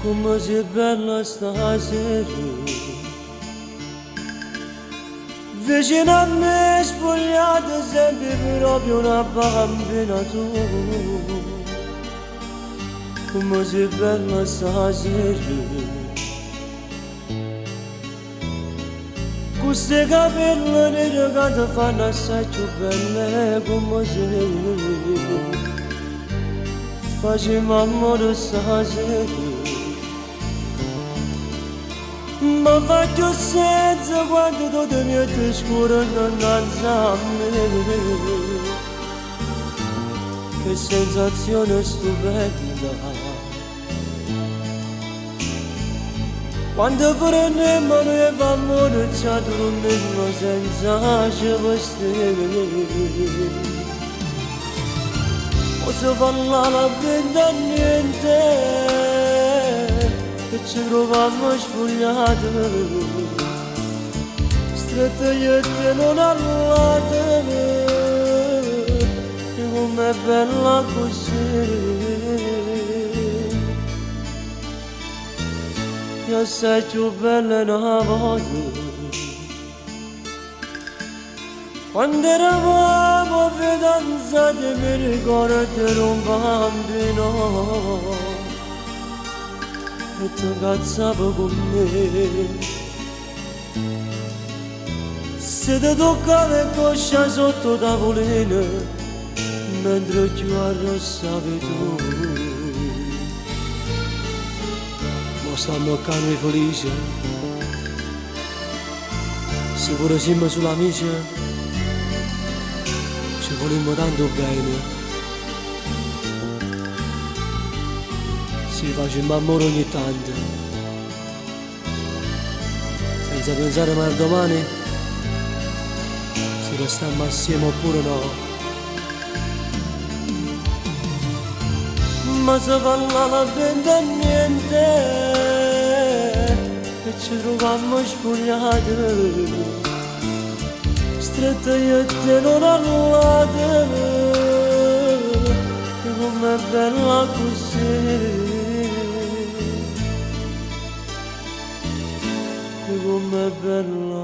come sei bella stasera, vicino a me spogliata sempre proprio una bambina tu, come sei bella stasera. Queste capelle nere che ti fanno assai più belle come sei. Facciamo amore stasera, ma faccio senza quando tutto mi ti scuro innanzi a me. Che sensazione stupenda quando prendiamo noi e amore ci addormentiamo senza vestire. O se parla la vita niente e ci troviamo spogliati, strette io e te non allate, e com'è bella così. Io sei più bella una volta, quando eravamo fidanzati mi ricordo ero un bambino e ti cazzavo con me. Se ti toccava le cosce sotto tavolino mentre più arrossavi tu. Ma stanno a noi felici, se pure siamo sull'amici ci volimmo tanto bene. Si facciamo amore ogni tanto, senza pensare mai al domani, se restiamo assieme oppure no. Ma se parla la vita niente e ci troviamo spogliati, strette io e te non allate, e com'è bella così, e com'è bella